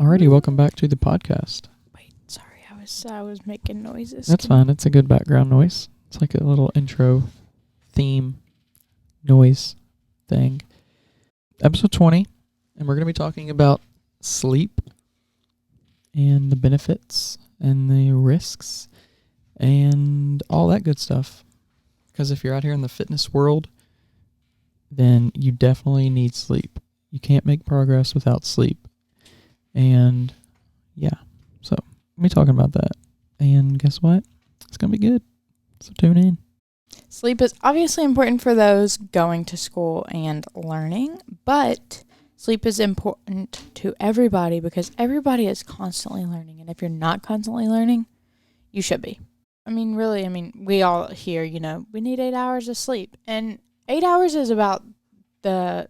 Alrighty, welcome back to the podcast. Wait, sorry, I was making noises. That's fine. It's a good background noise. It's like a little intro theme noise thing. Episode 20, and we're going to be talking about sleep and the benefits and the risks and all that good stuff. Because if you're out here in the fitness world, then you definitely need sleep. You can't make progress without sleep. And yeah, so we'll be talking about that. And guess what? It's going to be good. So tune in. Sleep is obviously important for those going to school and learning, but sleep is important to everybody because everybody is constantly learning. And if you're not constantly learning, you should be. We all hear, we need 8 hours of sleep. And 8 hours is about the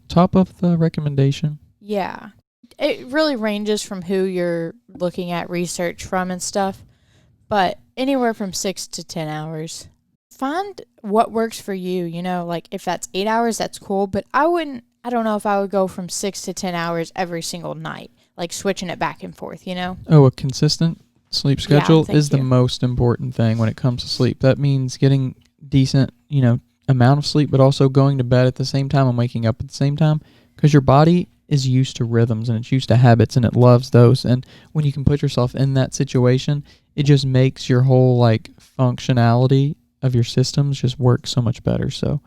top of the recommendation. Yeah. It really ranges from who you're looking at research from and stuff, but anywhere from 6 to 10 hours. Find what works for you, like if that's 8 hours, that's cool, but I don't know if I would go from 6 to 10 hours every single night, like switching it back and forth, Oh, a consistent sleep schedule is the you. most important thing when it comes to sleep. That means getting decent, amount of sleep, but also going to bed at the same time and waking up at the same time, because your body is used to rhythms and it's used to habits and it loves those. And when you can put yourself in that situation, it just makes your whole functionality of your systems just work so much better. So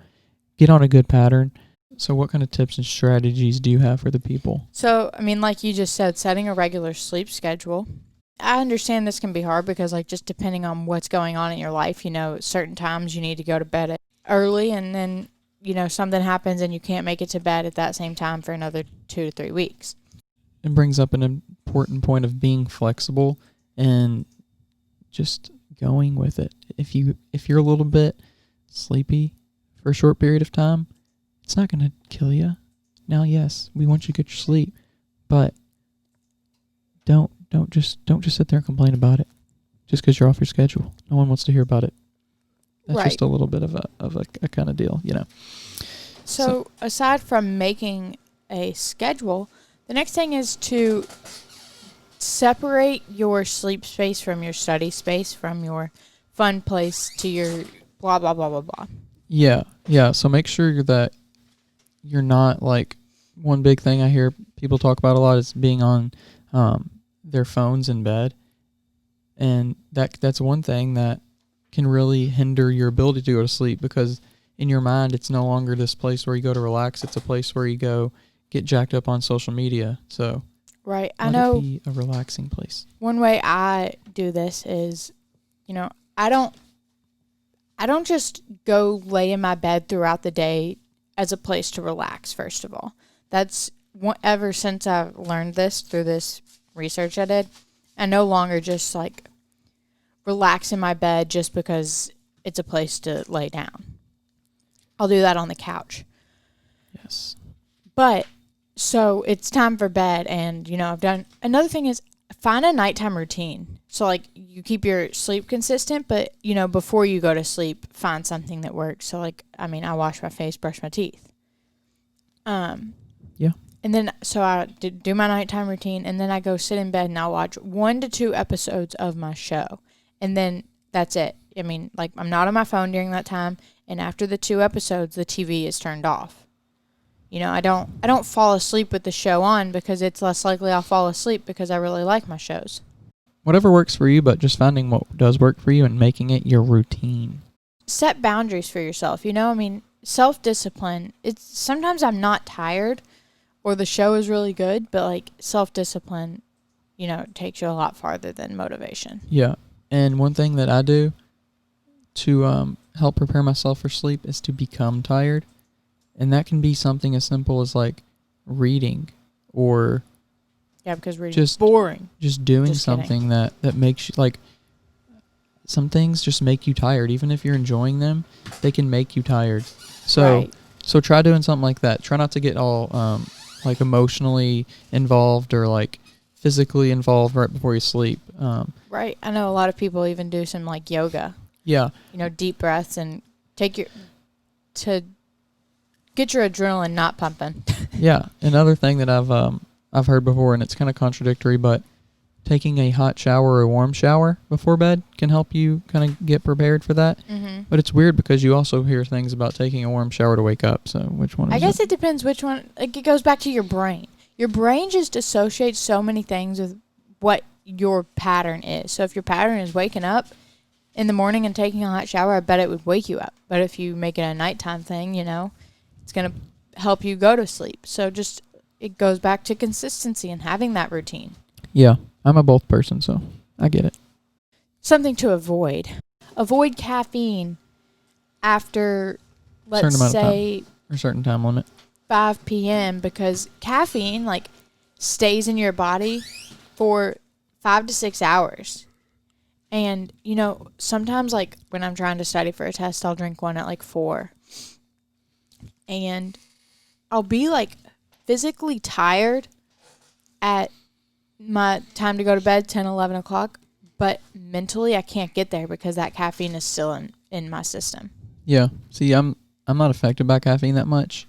get on a good pattern. So what kind of tips and strategies do you have for the people? So, like you just said, setting a regular sleep schedule. I understand this can be hard because just depending on what's going on in your life, certain times you need to go to bed early and then something happens and you can't make it to bed at that same time for another 2 to 3 weeks. It brings up an important point of being flexible and just going with it. If you're a little bit sleepy for a short period of time, it's not going to kill you. Now, yes, we want you to get your sleep, but don't just sit there and complain about it just because you're off your schedule. No one wants to hear about it. That's right. Just a little bit of a kind of deal, So aside from making a schedule, the next thing is to separate your sleep space from your study space, from your fun place to your blah, blah, blah, blah, blah. Yeah. So make sure that you're not one big thing I hear people talk about a lot is being on their phones in bed. And that's one thing that can really hinder your ability to go to sleep, because in your mind it's no longer this place where you go to relax. It's a place where you go get jacked up on social media. So right, I know. It be a relaxing place. One way I do this is, I don't just go lay in my bed throughout the day as a place to relax. First of all, that's ever since I learned this through this research I did, I no longer just relax in my bed just because it's a place to lay down. I'll do that on the couch. Yes. But so it's time for bed, and I've done another thing is find a nighttime routine. So you keep your sleep consistent, but before you go to sleep, find something that works. So I wash my face, brush my teeth. Yeah. And then so I do my nighttime routine, and then I go sit in bed and I'll watch 1 to 2 episodes of my show. And then that's it. I'm not on my phone during that time. And after the 2 episodes, the TV is turned off. I don't fall asleep with the show on because it's less likely I'll fall asleep because I really like my shows. Whatever works for you, but just finding what does work for you and making it your routine. Set boundaries for yourself. Self-discipline. It's sometimes I'm not tired or the show is really good, but self-discipline, takes you a lot farther than motivation. Yeah. And one thing that I do to help prepare myself for sleep is to become tired. And that can be something as simple as reading or because reading is boring. Just doing something that makes you some things just make you tired. Even if you're enjoying them, they can make you tired. So try doing something like that. Try not to get all emotionally involved or physically involved right before you sleep. Right. I know a lot of people even do some yoga. Yeah. Deep breaths and to get your adrenaline not pumping. Yeah. Another thing that I've I've heard before, and it's kind of contradictory, but taking a hot shower or a warm shower before bed can help you kind of get prepared for that. Mm-hmm. But it's weird because you also hear things about taking a warm shower to wake up. So which one is I guess it? it depends which one. Like, it goes back to your brain. Your brain just associates so many things with what your pattern is. So if your pattern is waking up in the morning and taking a hot shower, I bet it would wake you up. But if you make it a nighttime thing, it's going to help you go to sleep. So just, it goes back to consistency and having that routine. Yeah, I'm a both person, so I get it. Something to avoid. Avoid caffeine after, let's Certain amount of say, or certain time limit. 5 p.m. because caffeine, stays in your body for 5 to 6 hours. And, sometimes, when I'm trying to study for a test, I'll drink one at, 4. And I'll be, physically tired at my time to go to bed, 10, 11 o'clock. But mentally, I can't get there because that caffeine is still in my system. Yeah. See, I'm not affected by caffeine that much.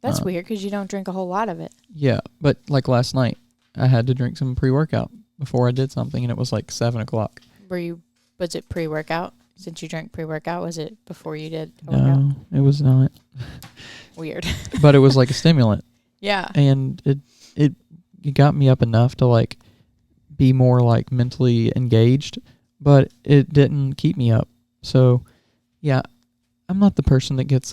That's weird because you don't drink a whole lot of it. Yeah, but last night, I had to drink some pre-workout before I did something, and it was 7 o'clock. Was it pre-workout? Since you drank pre-workout, was it before you did a workout? No, it was not. Weird. But it was a stimulant. Yeah. And it got me up enough to be more mentally engaged, but it didn't keep me up. So, yeah, I'm not the person that gets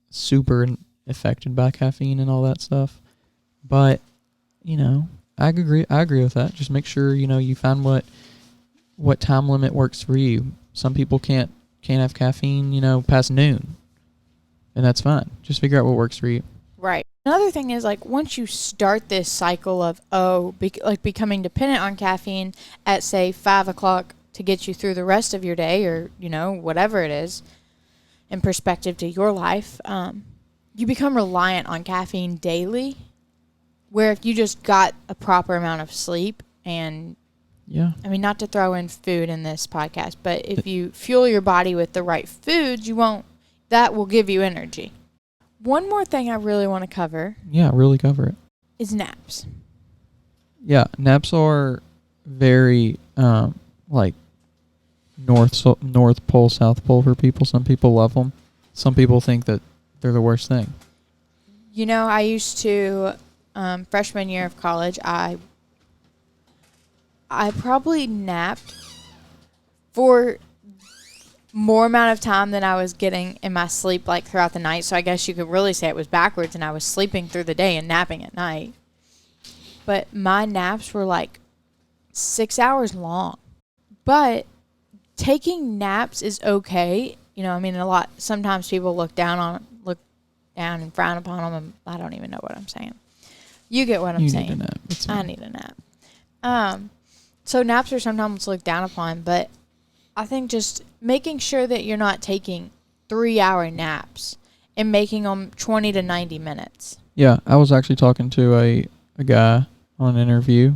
super affected by caffeine and all that stuff. But, I agree with that. Just make sure, you find what time limit works for you. Some people can't have caffeine, past noon. And that's fine. Just figure out what works for you. Right. Another thing is once you start this cycle of becoming dependent on caffeine at say 5 o'clock to get you through the rest of your day, or whatever it is in perspective to your life, you become reliant on caffeine daily, where if you just got a proper amount of sleep and not to throw in food in this podcast, but if you fuel your body with the right foods, that will give you energy. One more thing I really want to cover. Yeah, really cover it. Is naps. Yeah, naps are very North Pole, South Pole for people. Some people love them. Some people think that they're the worst thing. I used to, freshman year of college, I probably napped for more amount of time than I was getting in my sleep throughout the night. So I guess you could really say it was backwards, and I was sleeping through the day and napping at night. But my naps were 6 hours long. But taking naps is okay. Sometimes people look down and frown upon them, and I don't even know what I'm saying. You get what I'm saying. You need a nap. I need a nap. So naps are sometimes looked down upon, but I think just making sure that you're not taking 3-hour naps and making them 20 to 90 minutes. Yeah, I was actually talking to a guy on an interview,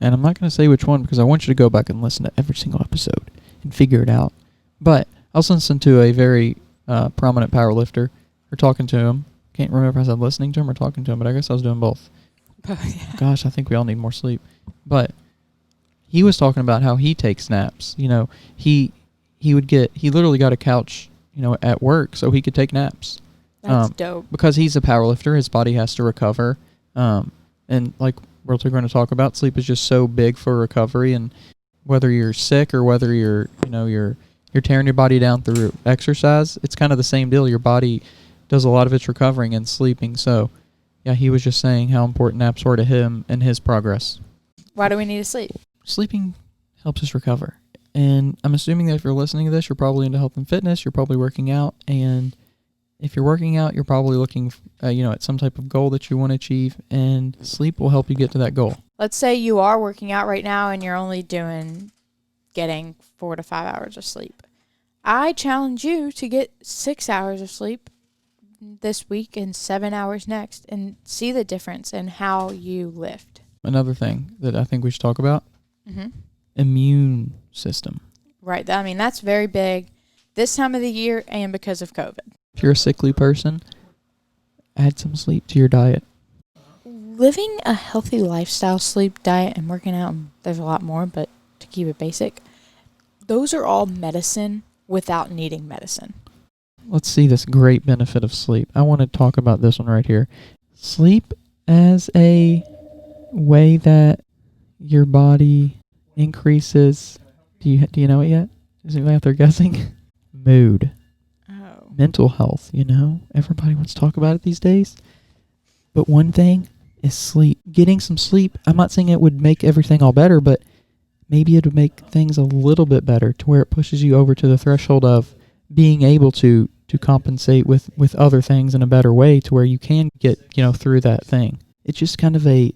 and I'm not going to say which one because I want you to go back and listen to every single episode and figure it out. But I was listening to a very prominent powerlifter. We're talking to him. Can't remember if I said listening to him or talking to him, but I guess I was doing both. Oh, yeah. Gosh, I think we all need more sleep. But he was talking about how he takes naps. He literally got a couch, at work so he could take naps. That's dope. Because he's a powerlifter, his body has to recover. And we're going to talk about, sleep is just so big for recovery. And whether you're sick or whether you're tearing your body down through exercise, it's kind of the same deal. Your body does a lot of its recovering and sleeping. So, yeah, he was just saying how important naps were to him and his progress. Why do we need to sleep? Sleeping helps us recover. And I'm assuming that if you're listening to this, you're probably into health and fitness, you're probably working out. And if you're working out, you're probably looking, at some type of goal that you want to achieve. And sleep will help you get to that goal. Let's say you are working out right now and you're only getting 4 to 5 hours of sleep. I challenge you to get 6 hours of sleep this week and 7 hours next, and see the difference in how you lift. Another thing that I think we should talk about, immune system. Right. That's very big this time of the year and because of COVID. If you're a sickly person, add some sleep to your diet. living a healthy lifestyle, sleep, diet, and working out, and there's a lot more, but to keep it basic, those are all medicine without needing medicine. Let's see this great benefit of sleep. I want to talk about this one right here. Sleep as a way that your body increases. Do you know it yet? Is anybody out there guessing? Mood. Oh. Mental health, Everybody wants to talk about it these days. But one thing is sleep. Getting some sleep, I'm not saying it would make everything all better, but maybe it would make things a little bit better to where it pushes you over to the threshold of being able to compensate with other things in a better way to where you can get, through that thing. It's just kind of a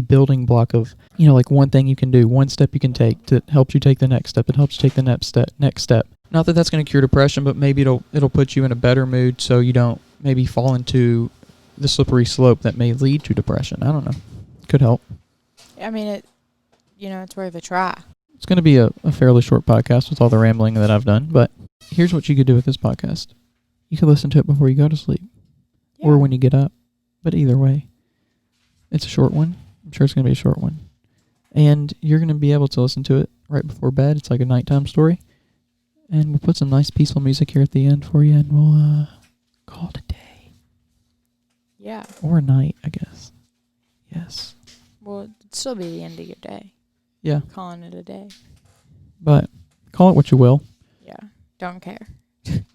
building block of, like one thing you can do, one step you can take to help you take the next step. It helps you take the next step. Not that that's going to cure depression, but maybe it'll put you in a better mood so you don't maybe fall into the slippery slope that may lead to depression. I don't know. Could help. I mean, it's worth a try. It's going to be a fairly short podcast with all the rambling that I've done, but here's what you could do with this podcast. You could listen to it before you go to sleep or when you get up, but either way, it's a short one. I'm sure it's going to be a short one. And you're going to be able to listen to it right before bed. It's like a nighttime story. And we'll put some nice peaceful music here at the end for you, and we'll call it a day. Yeah. Or a night, I guess. Yes. Well, it'd still be the end of your day. Yeah. Calling it a day. But call it what you will. Yeah. Don't care.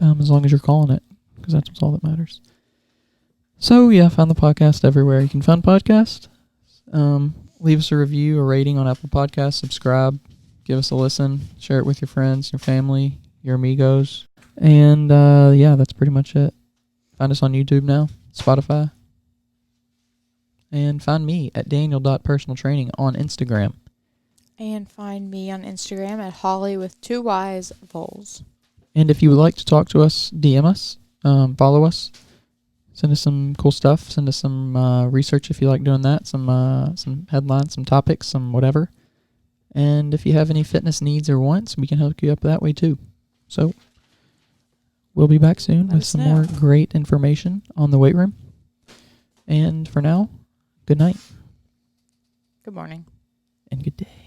As long as you're calling it, because that's all that matters. So, yeah, find the podcast everywhere you can find podcasts. Leave us a review, a rating on Apple Podcasts, subscribe, give us a listen, share it with your friends, your family, your amigos. And, that's pretty much it. Find us on YouTube now, Spotify. And find me at daniel.personaltraining on Instagram. And find me on Instagram at Holly with 2 Y's Vols. And if you would like to talk to us, DM us, follow us, send us some cool stuff, send us some research if you like doing that, some headlines, some topics, some whatever. And if you have any fitness needs or wants, we can hook you up that way too. So we'll be back soon with some more great information on the weight room. And for now, good night. Good morning. And good day.